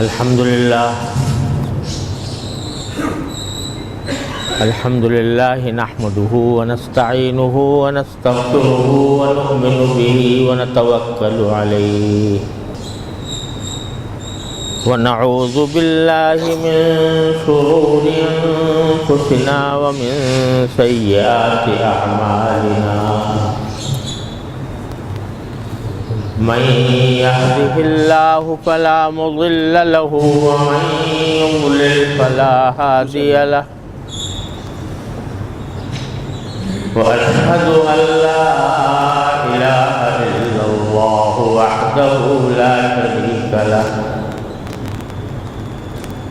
الحمد لله نحمده ونستعينه ونستغفره ونؤمن به ونتوكل عليه ونعوذ بالله من شرور أنفسنا ومن سيئات أعمالنا من يهده الله فلا مضل له ومن يضلل فلا هادي له وأشهد أن لا إله إلا الله وحده لا شريك له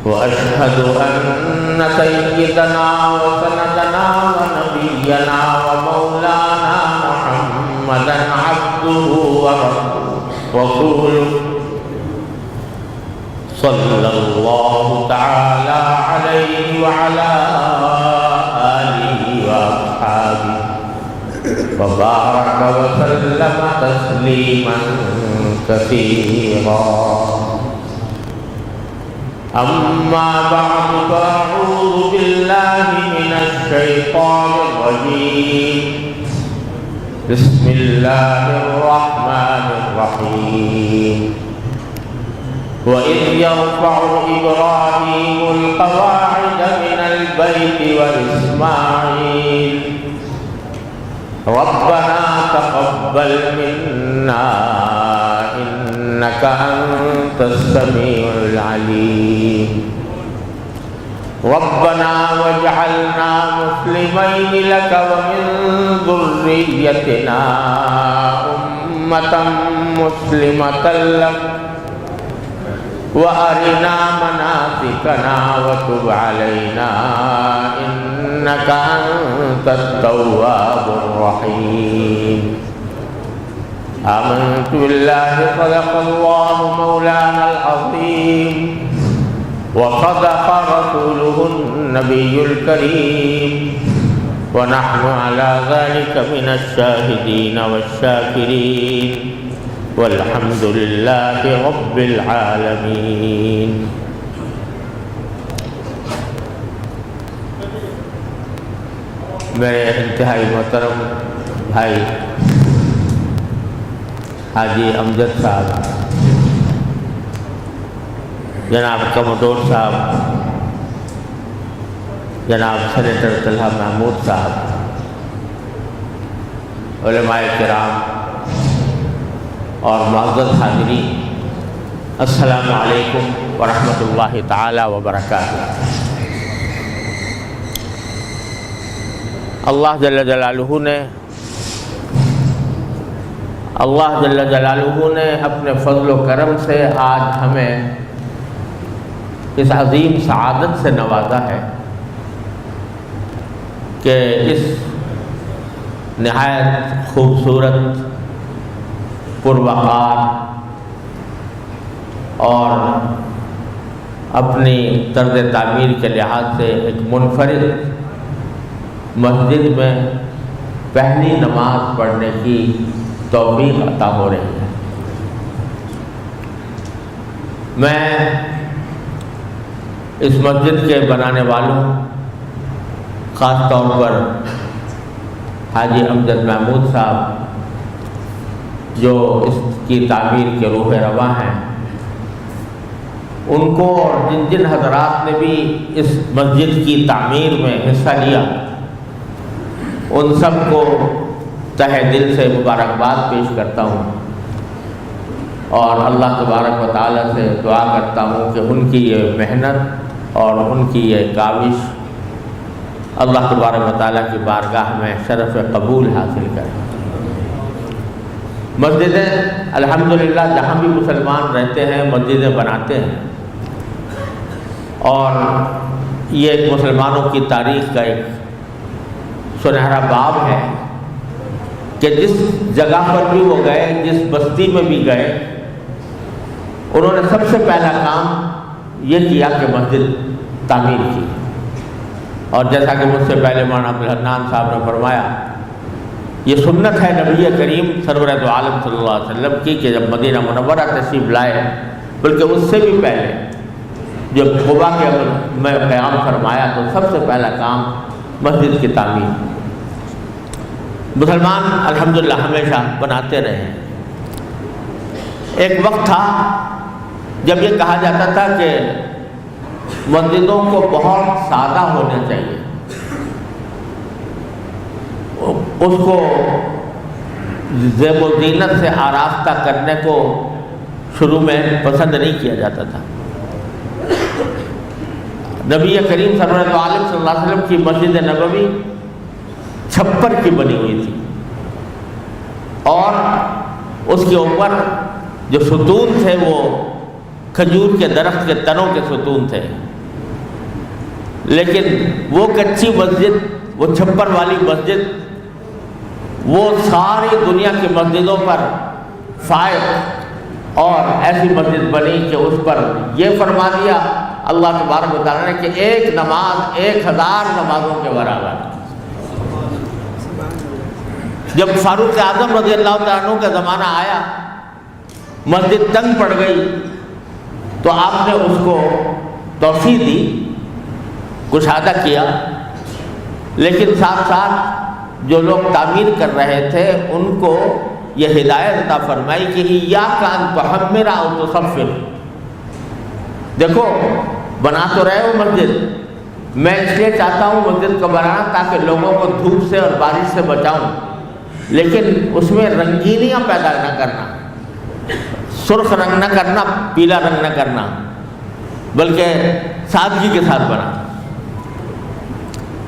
وأشهد أن سيدنا وسندنا ونبينا ومولانا محمدا عبده ورسوله صلى الله تعالى عليه وعلى آله وأصحابه وبارك وسلم تسليما كثيرا. أما بعد فأعوذ بالله من الشيطان الرجيم. بسم الله الرحمن الرحيم. وإذ يرفع إبراهيم القواعد من البيت وإسماعيل ربنا تقبل منا إنك أنت السميع العليم ربنا واجعلنا مسلمين لك ومن ذريتنا أمة مسلمة لك وأرنا مناسكنا وتب علينا إنك أنت التواب الرحيم. آمنت بالله صدق الله مولانا العظيم وصدق رسوله النبي الكريم ونحن على ذلك من الشاهدين والشاكرين والحمد لله رب العالمين. میرے انتہائی محترم بھائی حاجی امجد صاحب، جناب کموڈور صاحب، جناب سینیٹر طلحہ محمود صاحب، علماء کرام اور معزز حاضرین، السلام علیکم ورحمۃ اللہ تعالی وبرکاتہ. اللہ جل جلالہ نے اپنے فضل و کرم سے آج ہمیں اس عظیم سعادت سے نوازا ہے کہ اس نہایت خوبصورت، پروقار اور اپنی طرز تعمیر کے لحاظ سے ایک منفرد مسجد میں پہلی نماز پڑھنے کی توفیق عطا ہو رہی ہے. میں اس مسجد کے بنانے والوں، خاص طور پر حاجی امجد محمود صاحب جو اس کی تعمیر کے روح رواں ہیں، ان کو اور جن جن حضرات نے بھی اس مسجد کی تعمیر میں حصہ لیا، ان سب کو تہہ دل سے مبارکباد پیش کرتا ہوں اور اللہ تبارک و تعالیٰ سے دعا کرتا ہوں کہ ان کی یہ محنت اور ان کی یہ کاوش اللہ تبارک و تعالیٰ کی بارگاہ میں شرف قبول حاصل کرے. مسجدیں الحمدللہ جہاں بھی مسلمان رہتے ہیں مسجدیں بناتے ہیں، اور یہ ایک مسلمانوں کی تاریخ کا ایک سنہرا باب ہے کہ جس جگہ پر بھی وہ گئے، جس بستی میں بھی گئے، انہوں نے سب سے پہلا کام یہ کیا کہ مسجد تعمیر کی. اور جیسا کہ مجھ سے پہلے مولانا عبدالحنان صاحب نے فرمایا، یہ سنت ہے نبی کریم سرور دو عالم صلی اللہ علیہ وسلم کی کہ جب مدینہ منورہ تشریف لائے، بلکہ اس سے بھی پہلے جب قبا کے میں قیام فرمایا تو سب سے پہلا کام مسجد کی تعمیر۔ مسلمان الحمدللہ ہمیشہ بناتے رہے ہیں۔ ایک وقت تھا جب یہ کہا جاتا تھا کہ مسجدوں کو بہت سادہ ہونا چاہیے، اس کو زیب و زینت سے آراستہ کرنے کو شروع میں پسند نہیں کیا جاتا تھا۔ نبی کریم صلی اللہ علیہ وسلم کی مسجد نبوی چھپر کی بنی ہوئی تھی، اور اس کے اوپر جو ستون تھے وہ کھجور کے درخت کے تنوں کے ستون تھے، لیکن وہ کچی مسجد، وہ چھپر والی مسجد، وہ ساری دنیا کی مسجدوں پر فائق اور ایسی مسجد بنی کہ اس پر یہ فرما دیا اللہ تبارک و تعالیٰ نے کہ ایک نماز 1000 نمازوں کے برابر۔ جب فاروق اعظم رضی اللہ تعالیٰ عنہ کا زمانہ آیا، مسجد تنگ پڑ گئی، تو آپ نے اس کو توسیع دی، کشادہ کیا، لیکن ساتھ ساتھ جو لوگ تعمیر کر رہے تھے ان کو یہ ہدایت عطا فرمائی کہ ایاک ان تحمر او تصفر، دیکھو بنا تو رہے ہو مسجد، میں اس لیے چاہتا ہوں مسجد کو بنانا تاکہ لوگوں کو دھوپ سے اور بارش سے بچاؤں، لیکن اس میں رنگینیاں پیدا نہ کرنا، سرخ رنگ نہ کرنا، پیلا رنگ نہ کرنا، بلکہ سادگی کے ساتھ بنا۔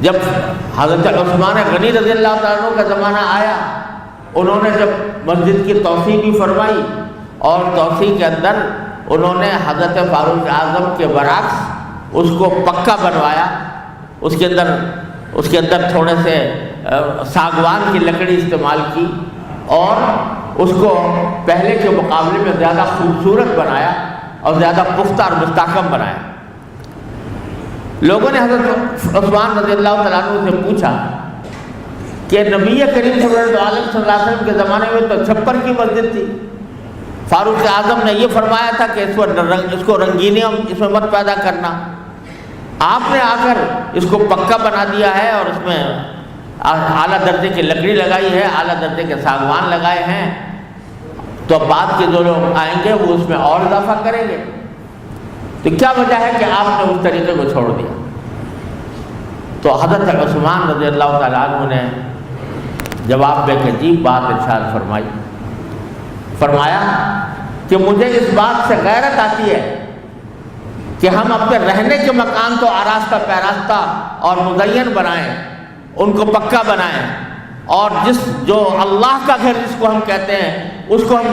جب حضرت عثمان غنی رضی اللہ تعالیٰ عنہ کا زمانہ آیا، انہوں نے جب مسجد کی توسیع بھی فرمائی، اور توسیع کے اندر انہوں نے حضرت فاروق اعظم کے برعکس اس کو پکا بنوایا، اس کے اندر تھوڑے سے ساگوان کی لکڑی استعمال کی، اور اس کو پہلے کے مقابلے میں زیادہ خوبصورت بنایا اور زیادہ پختہ اور مستحکم بنایا۔ لوگوں نے حضرت عثمان رضی اللہ تعالیٰ عنہ سے پوچھا کہ نبی کریم صلی اللہ علیہ وسلم کے زمانے میں تو چھپر کی مسجد تھی، فاروق اعظم نے یہ فرمایا تھا کہ اس کو رنگینیاں اس میں مت پیدا کرنا، آپ نے آ کر اس کو پکا بنا دیا ہے اور اس میں اعلیٰ درجے کی لکڑی لگائی ہے، اعلیٰ درجے کے ساگوان لگائے ہیں، تو بعد کے جو لوگ آئیں گے وہ اس میں اور اضافہ کریں گے، تو کیا وجہ ہے کہ آپ نے اس طریقے کو چھوڑ دیا؟ تو حضرت عثمان رضی اللہ تعالیٰ عنہ نے جواب میں ایک عجیب بات ارشاد فرمایا کہ مجھے اس بات سے غیرت آتی ہے کہ ہم اپنے رہنے کے مکان تو آراستہ پیراستہ اور مزین بنائیں، ان کو پکا بنائیں، اور جو اللہ کا گھر جس کو ہم کہتے ہیں اس کو ہم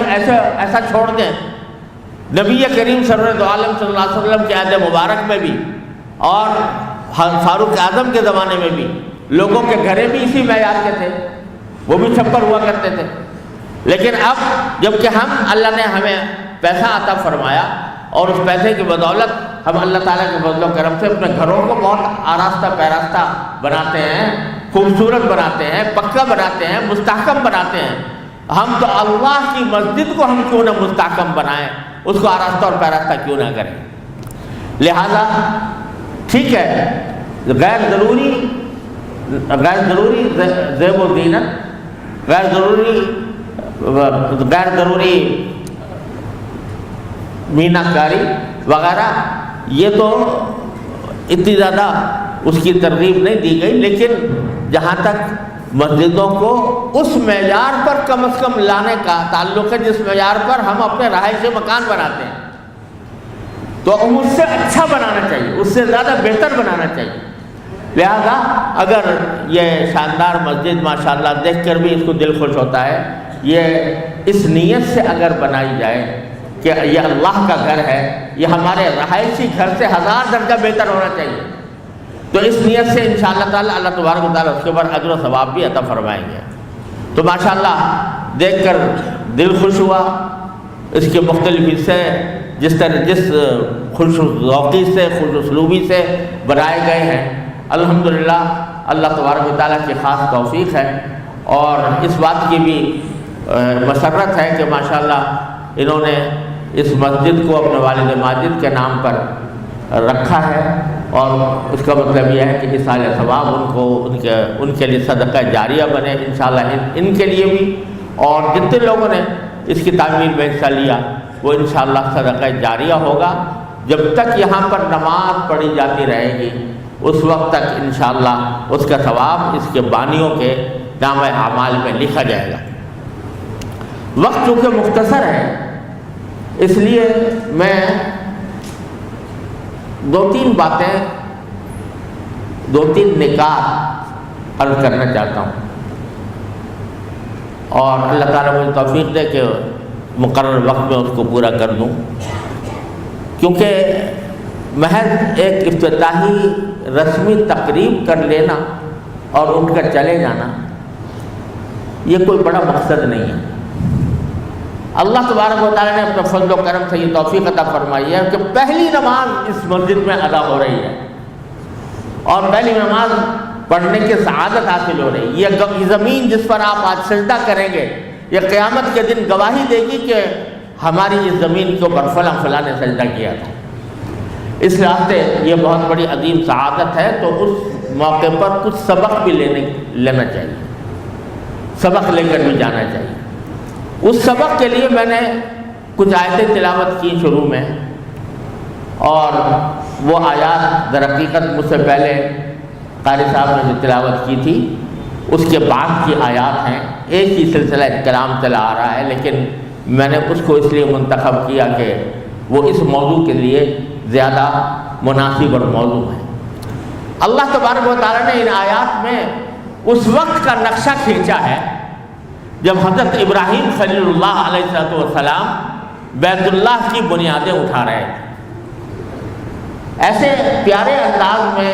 ایسا چھوڑ دیں۔ نبی کریم صلی اللہ علیہ وسلم کے عہد مبارک میں بھی اور فاروق اعظم کے زمانے میں بھی لوگوں کے گھریں بھی اسی معیار کے تھے، وہ بھی چھپر ہوا کرتے تھے، لیکن اب جب کہ اللہ نے ہمیں پیسہ عطا فرمایا اور اس پیسے کی بدولت ہم اللہ تعالیٰ کے فضل و کرم سے اپنے گھروں کو بہت آراستہ پیراستہ بناتے ہیں، خوبصورت بناتے ہیں، پکا بناتے ہیں، مستحکم بناتے ہیں، ہم تو اللہ کی مسجد کو ہم کیوں نہ مستحکم بنائیں، اس کو آراستہ اور پیراستہ کیوں نہ کریں؟ لہذا ٹھیک ہے، غیر ضروری زیب و زینت، غیر ضروری مینا کاری وغیرہ یہ تو اتنی زیادہ اس کی ترغیب نہیں دی گئی، لیکن جہاں تک مسجدوں کو اس معیار پر کم از کم لانے کا تعلق ہے جس معیار پر ہم اپنے رہائشی مکان بناتے ہیں، تو ہم اس سے اچھا بنانا چاہیے، اس سے زیادہ بہتر بنانا چاہیے۔ لہذا اگر یہ شاندار مسجد ماشاءاللہ دیکھ کر بھی اس کو دل خوش ہوتا ہے، یہ اس نیت سے اگر بنائی جائے کہ یہ اللہ کا گھر ہے، یہ ہمارے رہائشی گھر سے 1000 درجہ بہتر ہونا چاہیے، تو اس نیت سے انشاءاللہ تعالیٰ اللہ تبارک و تعالیٰ اس کے اوپر اجر و ثواب بھی عطا فرمائیں گے۔ تو ماشاءاللہ دیکھ کر دل خوش ہوا، اس کے مختلف حصے جس خوش ذوقی سے، خوش اسلوبی سے بنائے گئے ہیں، الحمدللہ اللہ تبارک و تعالیٰ کی خاص توفیق ہے، اور اس بات کی بھی مسرت ہے کہ ماشاءاللہ انہوں نے اس مسجد کو اپنے والد ماجد کے نام پر رکھا ہے، اور اس کا مطلب یہ ہے کہ ایصال ثواب ان کے لیے صدقہ جاریہ بنے انشاءاللہ، ان کے لیے بھی، اور جتنے لوگوں نے اس کی تعمیر میں حصہ لیا وہ انشاءاللہ صدقہ جاریہ ہوگا۔ جب تک یہاں پر نماز پڑھی جاتی رہے گی اس وقت تک انشاءاللہ اس کا ثواب اس کے بانیوں کے نامہ اعمال میں لکھا جائے گا۔ وقت چونکہ مختصر ہے اس لیے میں دو تین نکات عرض کرنا چاہتا ہوں، اور اللہ تعالیٰ مجھے توفیق دے کہ مقرر وقت میں اس کو پورا کر دوں، کیونکہ محض ایک افتتاحی رسمی تقریب کر لینا اور اٹھ کر چلے جانا یہ کوئی بڑا مقصد نہیں ہے۔ اللہ تبارک و تعالیٰ نے اپنے فضل و کرم سے یہ توفیق عطا فرمائی ہے کہ پہلی نماز اس مسجد میں ادا ہو رہی ہے، اور پہلی نماز پڑھنے کی سعادت حاصل ہو رہی ہے۔ یہ زمین جس پر آپ آج سجدہ کریں گے یہ قیامت کے دن گواہی دے گی کہ ہماری اس زمین کے اوپر فلاں نے سجدہ کیا تھا۔ اس لحاظ سے یہ بہت بڑی عظیم سعادت ہے، تو اس موقع پر کچھ سبق بھی لینا چاہیے، سبق لے کر بھی جانا چاہیے۔ اس سبق کے لیے میں نے کچھ آیتیں تلاوت کی شروع میں، اور وہ آیات در حقیقت مجھ سے پہلے قاری صاحب نے جو تلاوت کی تھی اس کے بعد کی آیات ہیں۔ ایک ہی سلسلہ کلام چلا آ رہا ہے، لیکن میں نے اس کو اس لیے منتخب کیا کہ وہ اس موضوع کے لیے زیادہ مناسب اور موضوع ہے۔ اللہ تبارک و تعالیٰ نے ان آیات میں اس وقت کا نقشہ کھینچا ہے جب حضرت ابراہیم خلیل اللہ علیہ السلام بیت اللہ کی بنیادیں اٹھا رہے تھے۔ ایسے پیارے انداز میں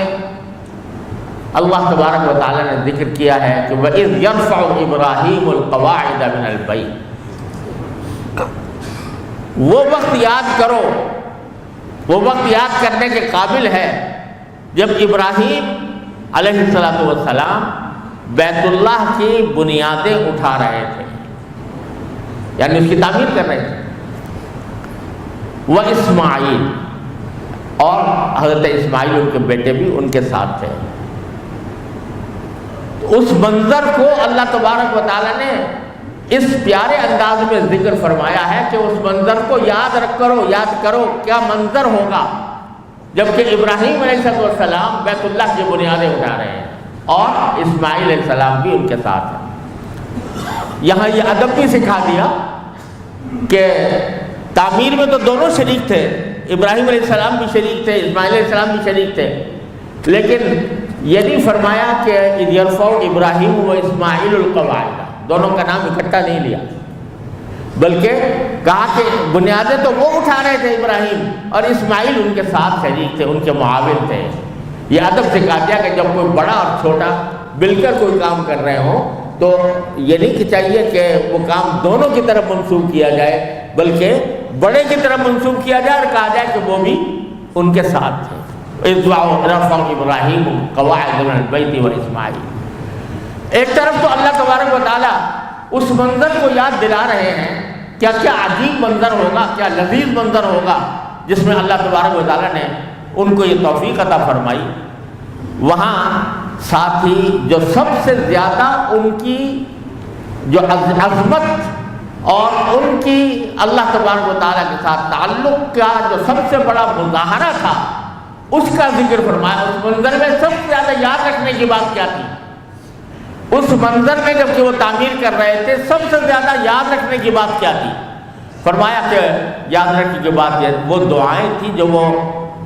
اللہ تبارک و تعالیٰ نے ذکر کیا ہے کہ وَإِذْ يَرْفَعُ إِبْرَاهِيمُ الْقَوَاعِدَ مِنَ الْبَيْتِ، وہ وقت یاد کرو، وہ وقت یاد کرنے کے قابل ہے جب ابراہیم علیہ السلام بیت اللہ کی بنیادیں اٹھا رہے تھے، یعنی اس کی تعمیر کر رہے تھے۔ وَإِسْمَاعِيلَ، اور حضرت اسماعیل ان کے بیٹے بھی ان کے ساتھ تھے۔ اس منظر کو اللہ تبارک و تعالیٰ نے اس پیارے انداز میں ذکر فرمایا ہے کہ اس منظر کو یاد کرو کیا منظر ہوگا جبکہ ابراہیم علیہ السلام بیت اللہ کی بنیادیں اٹھا رہے ہیں اور اسماعیل علیہ السلام بھی ان کے ساتھ ہیں۔ یہاں یہ ادب بھی سکھا دیا کہ تعمیر میں تو دونوں شریک تھے، ابراہیم علیہ السلام بھی شریک تھے، اسماعیل علیہ السلام بھی شریک تھے، لیکن یہ نہیں فرمایا کہ اذ یرفع ابراہیم و اسماعیل القواعد، دونوں کا نام اکٹھا نہیں لیا، بلکہ کہا کہ بنیادیں تو وہ اٹھا رہے تھے ابراہیم، اور اسماعیل ان کے ساتھ شریک تھے، ان کے معاون تھے۔ یہ ادب سکھا دیا کہ جب کوئی بڑا اور چھوٹا مل کر کوئی کام کر رہے ہوں تو یہ نہیں کہ چاہیے کہ وہ کام دونوں کی طرف منسوب کیا جائے، بلکہ بڑے کی طرف منسوب کیا جائے اور کہا جائے کہ وہ بھی ان کے ساتھ تھے۔ رفع ابراہیم قواعد من البیت و اسماعیل، ایک طرف تو اللہ تبارک و تعالیٰ اس منظر کو یاد دلا رہے ہیں، کیا عجیب منظر ہوگا، کیا لذیذ منظر ہوگا جس میں اللہ تبارک و تعالیٰ نے ان کو یہ توفیق عطا فرمائی۔ وہاں ساتھ ہی جو سب سے زیادہ ان کی جو عظمت اور ان کی اللہ تبارک و تعالیٰ کے ساتھ تعلق کا جو سب سے بڑا مظاہرہ تھا اس کا ذکر فرمایا۔ اس منظر میں سب سے زیادہ یاد رکھنے کی بات کیا تھی؟ اس منظر میں جب کہ وہ تعمیر کر رہے تھے سب سے زیادہ یاد رکھنے کی بات کیا تھی؟ فرمایا کہ یاد رکھنے کی بات یہ وہ دعائیں تھیں جو وہ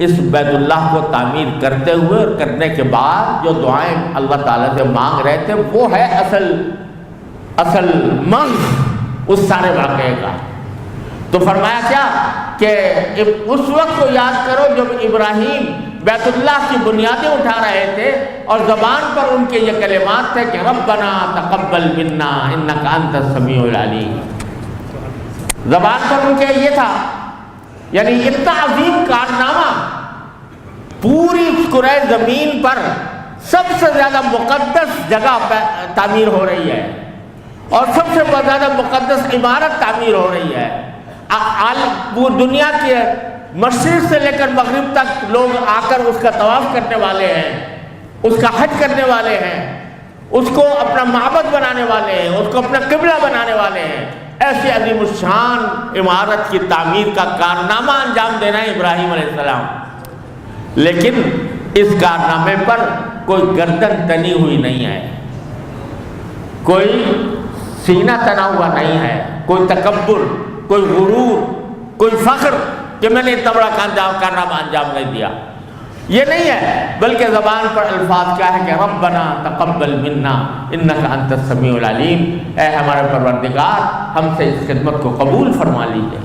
اس بیت اللہ کو تعمیر کرتے ہوئے اور کرنے کے بعد جو دعائیں اللہ تعالیٰ سے مانگ رہے تھے وہ ہے اصل مغز اس سارے واقعے کا۔ تو فرمایا کیا کہ اس وقت کو یاد کرو جب ابراہیم بیت اللہ کی بنیادیں اٹھا رہے تھے اور زبان پر ان کے یہ کلمات تھے کہ ربنا تقبل منا انک انت السمیع العلیم۔ زبان پر ان کے یہ تھا، یعنی اتنا عظیم کارنامہ پوری کرۂ زمین پر سب سے زیادہ مقدس جگہ تعمیر ہو رہی ہے اور سب سے زیادہ مقدس عمارت تعمیر ہو رہی ہے۔ وہ دنیا کے مشرق سے لے کر مغرب تک لوگ آ کر اس کا طواف کرنے والے ہیں، اس کا حج کرنے والے ہیں، اس کو اپنا معبد بنانے والے ہیں، اس کو اپنا قبلہ بنانے والے ہیں۔ ایسی عظیم الشان عمارت کی تعمیر کا کارنامہ انجام دینا ہے ابراہیم علیہ السلام، لیکن اس کارنامے پر کوئی گردن تنی ہوئی نہیں ہے، کوئی سینہ تنا ہوا نہیں ہے، کوئی تکبر، کوئی غرور، کوئی فخر کہ میں نے اتنا بڑا کارنامہ انجام نہیں دیا، یہ نہیں ہے، بلکہ زبان پر الفاظ کیا ہے کہ ربنا تقبل منا انک انت السمیع العلیم، اے ہمارے پروردگار ہم سے اس خدمت کو قبول فرما لیجیے۔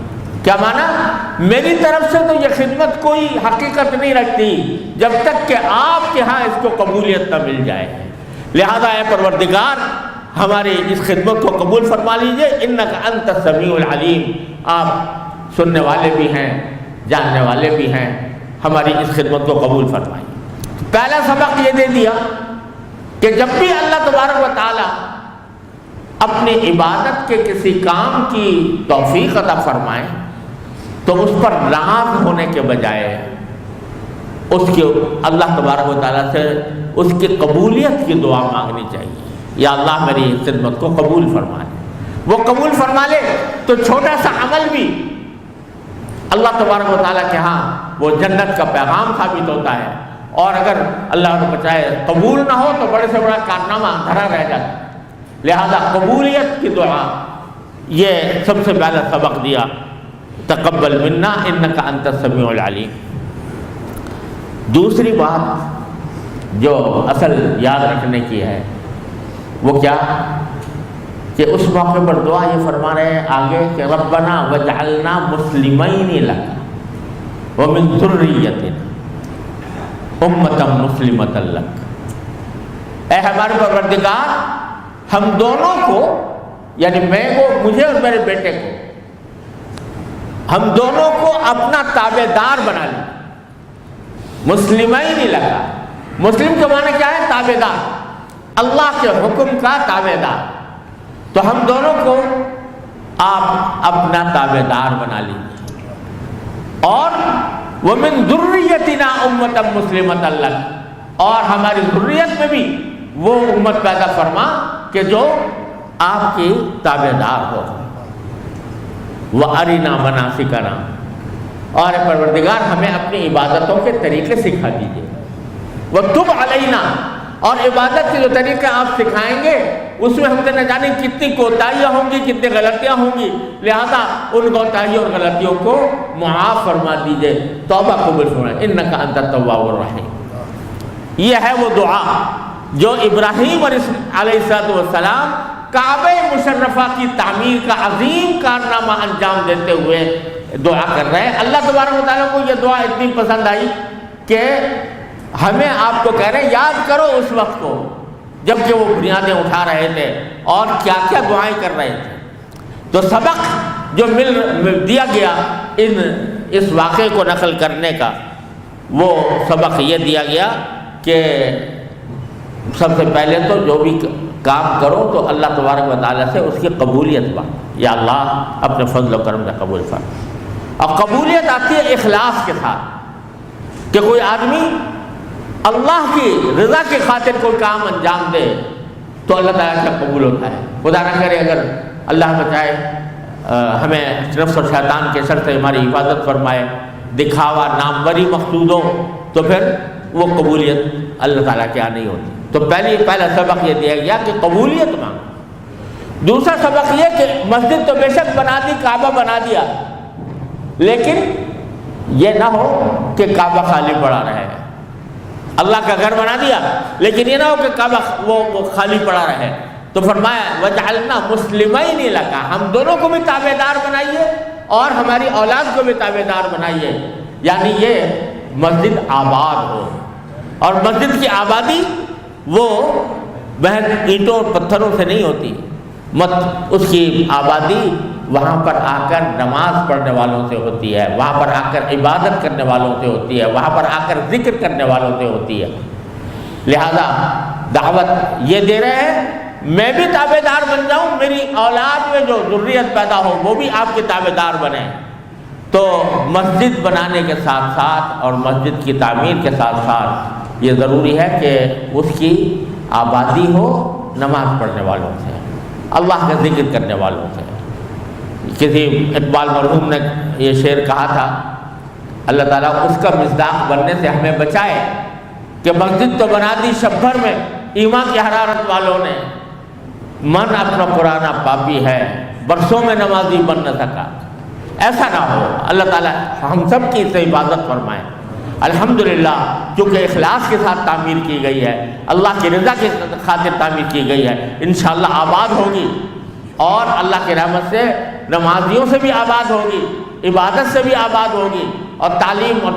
کیا معنی؟ میری طرف سے تو یہ خدمت کوئی حقیقت نہیں رکھتی جب تک کہ آپ کے ہاں اس کو قبولیت نہ مل جائے، لہذا اے پروردگار ہماری اس خدمت کو قبول فرما لیجیے، انک انت السمیع العلیم، آپ سننے والے بھی ہیں، جاننے والے بھی ہیں، ہماری اس خدمت کو قبول فرمائیے۔ پہلا سبق یہ دے دیا کہ جب بھی اللہ تبارک و تعالی اپنی عبادت کے کسی کام کی توفیق عطا فرمائے تو اس پر راض ہونے کے بجائے اس کی اللہ تبارک و تعالیٰ سے اس کی قبولیت کی دعا مانگنی چاہیے، یا اللہ میری خدمت کو قبول فرما لے۔ وہ قبول فرما لے تو چھوٹا سا عمل بھی اللہ تبارک و تعالیٰ کے ہاں وہ جنت کا پیغام ثابت ہوتا ہے، اور اگر اللہ نے بچائے قبول نہ ہو تو بڑے سے بڑا کارنامہ دھرا رہ جاتا ہے۔ لہذا قبولیت کی دعا یہ سب سے پہلا سبق دیا، تقبل منا انک انت السمیع العلیم۔ دوسری بات جو اصل یاد رکھنے کی ہے وہ کیا کہ اس موقع پر دعا یہ فرما رہے ہیں آگے کہ ربنا وجعلنا مسلمین لک ومن ذریتنا امۃ مسلمۃ لک، اے ہمارے پروردگار ہم دونوں کو، یعنی میں کو، مجھے اور میرے بیٹے کو، ہم دونوں کو اپنا تابع دار بنا لیں۔ مسلمین لگا، مسلم کے معنی کیا ہے؟ تابع دار، اللہ کے حکم کا تابع دار، تو ہم دونوں کو آپ اپنا تابع دار بنا لیجیے، اور ومن ذریتنا امۃ مسلمۃ لک، اور ہماری ذریت میں بھی وہ امت پیدا فرما کہ جو آپ کی تابع دار ہو۔ وَأَرِنَا مَنَاسِكَنَا، اور پروردگار ہمیں اپنی عبادتوں کے طریقے سکھا دیجیے۔ وَتُبْ عَلَيْنَا، اور عبادت کے جو طریقے آپ سکھائیں گے اس میں ہم سے نہ جانے کتنی کوتاہیاں ہوں گی، کتنی غلطیاں ہوں گی، لہذا ان کوتاہیوں اور غلطیوں کو معاف فرما دیجیے، توبہ قبول فرمائے، انک انت التواب الرحیم۔ یہ ہے وہ دعا جو ابراہیم علیہ السلام کعبہ مشرفہ کی تعمیر کا عظیم کارنامہ انجام دیتے ہوئے دعا کر رہے ہیں۔ اللہ تبارک و تعالیٰ کو یہ دعا اتنی پسند آئی کہ ہمیں آپ کو کہہ رہے ہیں یاد کرو اس وقت کو جب کہ وہ بنیادیں اٹھا رہے تھے اور کیا کیا دعائیں کر رہے تھے۔ تو سبق جو دیا گیا اس واقعے کو نقل کرنے کا، وہ سبق یہ دیا گیا کہ سب سے پہلے تو جو بھی کام کرو تو اللہ تبارک و تعالیٰ سے اس کی قبولیت مانگو، یا اللہ اپنے فضل و کرم سے قبول فرما۔ اور قبولیت آتی ہے اخلاص کے ساتھ، کہ کوئی آدمی اللہ کی رضا کی خاطر کوئی کام انجام دے تو اللہ تعالیٰ سے قبول ہوتا ہے۔ خدا نہ کرے اگر اللہ بچائے ہمیں نفس و شیطان کے شر سے ہماری حفاظت فرمائے، دکھاوا ناموری مقصود ہو تو پھر وہ قبولیت اللہ تعالیٰ کے یہاں نہیں ہوتی۔ تو پہلا سبق یہ دیا گیا کہ قبولیت مانگو۔ دوسرا سبق یہ کہ مسجد تو بے شک بنا دی، کعبہ بنا دیا، لیکن یہ نہ ہو کہ کعبہ خالی پڑا رہے۔ اللہ کا گھر بنا دیا لیکن یہ نہ ہو کہ کعبہ وہ خالی پڑا رہے، تو فرمایا وجعلنا مسلمین لک، ہم دونوں کو بھی تابع دار بنائیے اور ہماری اولاد کو بھی تابع دار بنائیے، یعنی یہ مسجد آباد ہو۔ اور مسجد کی آبادی وہ محض اینٹوں اور پتھروں سے نہیں ہوتی، اس کی آبادی وہاں پر آ کر نماز پڑھنے والوں سے ہوتی ہے، وہاں پر آ کر عبادت کرنے والوں سے ہوتی ہے، وہاں پر آ کر ذکر کرنے والوں سے ہوتی ہے۔ لہذا دعوت یہ دے رہے ہیں میں بھی تابع دار بن جاؤں، میری اولاد میں جو ذریت پیدا ہو وہ بھی آپ کے تابع دار بنے، تو مسجد بنانے کے ساتھ ساتھ اور مسجد کی تعمیر کے ساتھ ساتھ یہ ضروری ہے کہ اس کی آبادی ہو نماز پڑھنے والوں سے، اللہ کا ذکر کرنے والوں سے۔ کسی اقبال مرحوم نے یہ شعر کہا تھا، اللہ تعالیٰ اس کا مصداق بننے سے ہمیں بچائے کہ مسجد تو بنا دی شب بھر میں ایمان کی حرارت والوں نے، من اپنا پرانا پاپی ہے برسوں میں نمازی بن نہ سکا۔ ایسا نہ ہو، اللہ تعالیٰ ہم سب کی اس سے عبادت فرمائے۔ الحمدللہ چونکہ اخلاص کے ساتھ تعمیر کی گئی ہے، اللہ کی رضا کی خاطر تعمیر کی گئی ہے، انشاءاللہ آباد ہوگی، اور اللہ کی رحمت سے نمازیوں سے بھی آباد ہوگی، عبادت سے بھی آباد ہوگی، اور تعلیم اور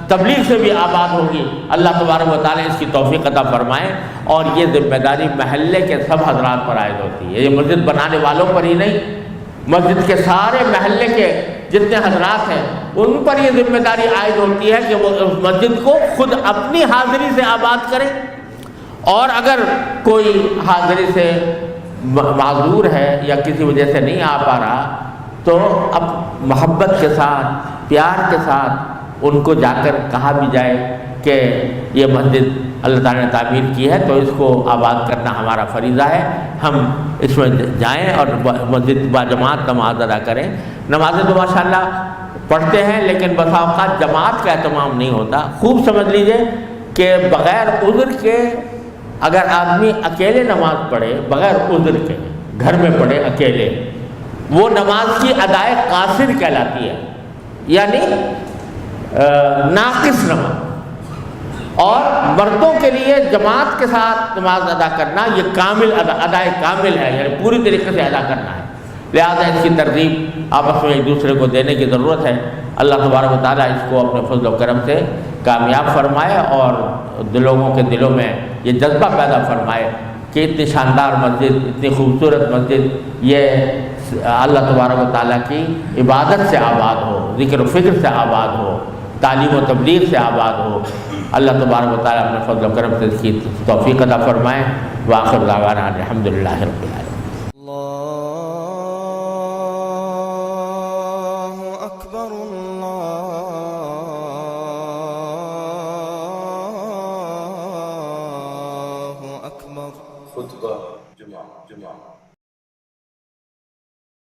تبلیغ سے بھی آباد ہوگی۔ اللہ تبارک و تعالیٰ اس کی توفیق عطا فرمائے۔ اور یہ ذمہ داری محلے کے سب حضرات پر عائد ہوتی ہے، یہ مسجد بنانے والوں پر ہی نہیں، مسجد کے سارے محلے کے جتنے حضرات ہیں ان پر یہ ذمہ داری عائد ہوتی ہے کہ وہ اس مسجد کو خود اپنی حاضری سے آباد کریں، اور اگر کوئی حاضری سے معذور ہے یا کسی وجہ سے نہیں آ پا رہا تو اب محبت کے ساتھ، پیار کے ساتھ ان کو جا کر کہا بھی جائے کہ یہ مسجد اللہ تعالیٰ نے تعمیر کی ہے تو اس کو آباد کرنا ہمارا فریضہ ہے، ہم اس میں جائیں اور مسجد با جماعت نماز ادا کریں۔ نمازیں تو ماشاءاللہ پڑھتے ہیں، لیکن بسا اوقات جماعت کا اہتمام نہیں ہوتا۔ خوب سمجھ لیجئے کہ بغیر عذر کے اگر آدمی اکیلے نماز پڑھے، بغیر عذر کے گھر میں پڑھے اکیلے، وہ نماز کی ادائے قاصر کہلاتی ہے، یعنی ناقص نماز۔ اور مردوں کے لیے جماعت کے ساتھ نماز ادا کرنا یہ کامل ادائے کامل ہے، یعنی پوری طریقے سے ادا کرنا ہے۔ لہذا اس کی ترغیب آپس میں ایک دوسرے کو دینے کی ضرورت ہے۔ اللہ تبارک و تعالیٰ اس کو اپنے فضل و کرم سے کامیاب فرمائے اور لوگوں کے دلوں میں یہ جذبہ پیدا فرمائے کہ اتنی شاندار مسجد، اتنی خوبصورت مسجد یہ اللہ تبارک و تعالیٰ کی عبادت سے آباد ہو، ذکر و فکر سے آباد ہو، تعلیم و تبلیغ سے آباد ہو۔ اللہ تبارک و تعالیٰ اپنے فضل و کرم سے اس کی توفیق عطا فرمائے۔ وآخر دعوانا الحمدللہ رب العالمین۔ خطبہ جمعہ